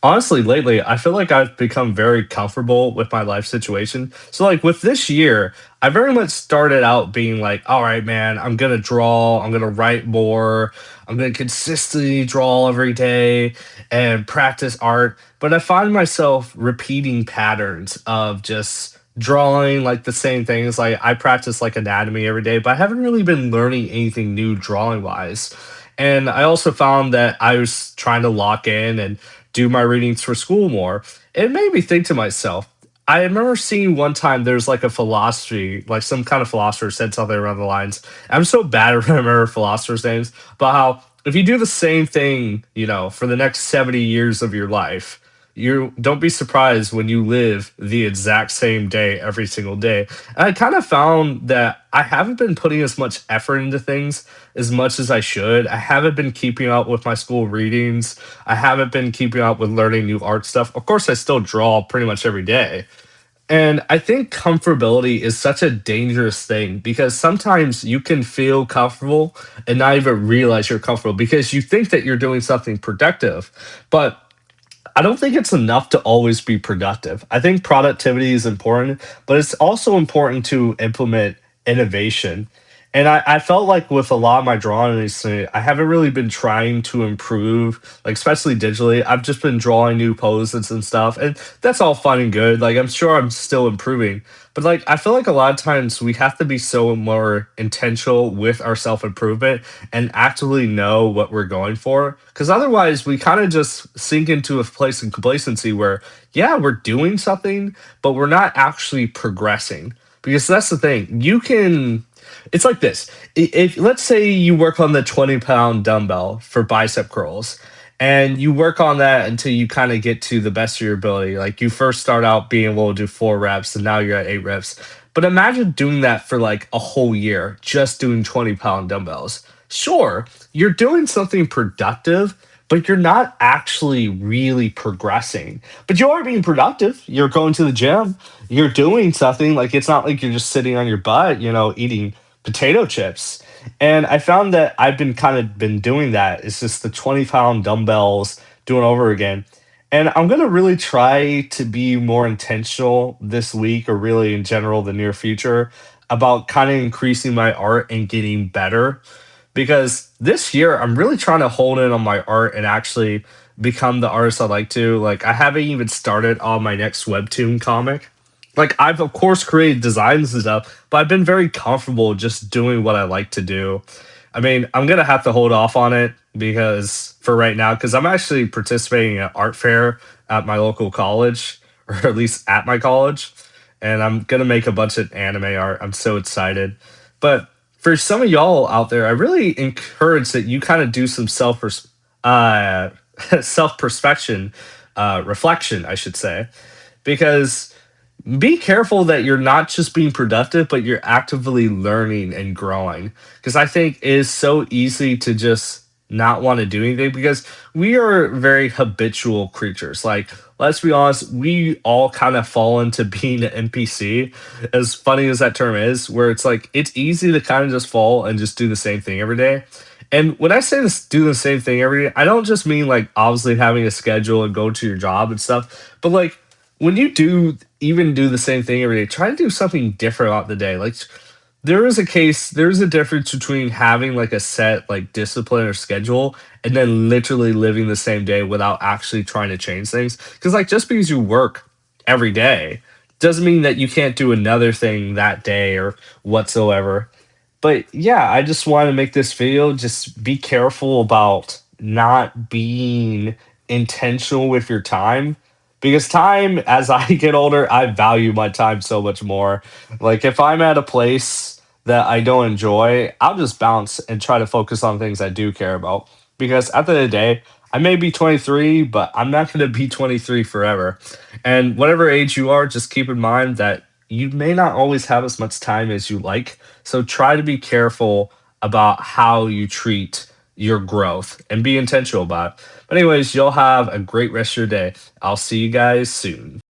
Honestly, lately, I feel like I've become very comfortable with my life situation. So, like with this year, I very much started out being like, all right, man, I'm gonna draw, I'm gonna write more, I'm gonna consistently draw every day and practice art. But I find myself repeating patterns of just drawing like the same things. Like I practice like anatomy every day, but I haven't really been learning anything new drawing wise. And I also found that I was trying to lock in and do my readings for school more. It made me think to myself, I remember seeing one time there's like a philosophy, like some kind of philosopher said something around the lines. I'm so bad at remember philosophers' names, but how if you do the same thing, for the next 70 years of your life, you don't be surprised when you live the exact same day every single day. And I kind of found that I haven't been putting as much effort into things as much as I should. I haven't been keeping up with my school readings. I haven't been keeping up with learning new art stuff. Of course, I still draw pretty much every day. And I think comfortability is such a dangerous thing because sometimes you can feel comfortable and not even realize you're comfortable because you think that you're doing something productive. But I don't think it's enough to always be productive. I think productivity is important, but it's also important to implement innovation. And I felt like with a lot of my drawing recently, I haven't really been trying to improve, like especially digitally. I've just been drawing new poses and stuff, and that's all fun and good. Like I'm sure I'm still improving, but like I feel like a lot of times we have to be so more intentional with our self improvement and actively know what we're going for. Because otherwise, we kind of just sink into a place of complacency where, yeah, we're doing something, but we're not actually progressing. Because that's the thing. It's like this. If let's say you work on the 20-pound dumbbell for bicep curls, and you work on that until you kind of get to the best of your ability. Like you first start out being able to do 4 reps, and now you're at 8 reps. But imagine doing that for like a whole year, just doing 20-pound dumbbells. Sure, you're doing something productive, but you're not actually really progressing. But you are being productive. You're going to the gym. You're doing something. Like it's not like you're just sitting on your butt, eating potato chips. And I found that I've been kind of been doing that. It's just the 20-pound dumbbells doing over again. And I'm gonna really try to be more intentional this week or really in general the near future about kind of increasing my art and getting better because this year I'm really trying to hone in on my art and actually become the artist I like to. Like I haven't even started on my next webtoon comic. Like I've of course created designs and stuff, but I've been very comfortable just doing what I like to do. I mean, I'm gonna have to hold off on it because for right now, because I'm actually participating in an art fair at my local college, or at least at my college, and I'm gonna make a bunch of anime art. I'm so excited. But for some of y'all out there, I really encourage that you kind of do some uh, self perspection, reflection, I should say, because be careful that you're not just being productive, but you're actively learning and growing. Because I think it is so easy to just not want to do anything because we are very habitual creatures. Like, let's be honest, we all kind of fall into being an NPC, as funny as that term is, where it's like it's easy to kind of just fall and just do the same thing every day. And when I say this, do the same thing every day, I don't just mean like obviously having a schedule and go to your job and stuff, but like when you do even do the same thing every day, try to do something different about the day. Like there's a difference between having like a set like discipline or schedule and then literally living the same day without actually trying to change things. Because like just because you work every day doesn't mean that you can't do another thing that day or whatsoever. But yeah, I just want to make this video. Just be careful about not being intentional with your time because time, as I get older, I value my time so much more. Like if I'm at a place that I don't enjoy, I'll just bounce and try to focus on things I do care about. Because at the end of the day, I may be 23, but I'm not going to be 23 forever. And whatever age you are, just keep in mind that you may not always have as much time as you like. So try to be careful about how you treat your growth and be intentional about it. But anyways, you'll have a great rest of your day. I'll see you guys soon.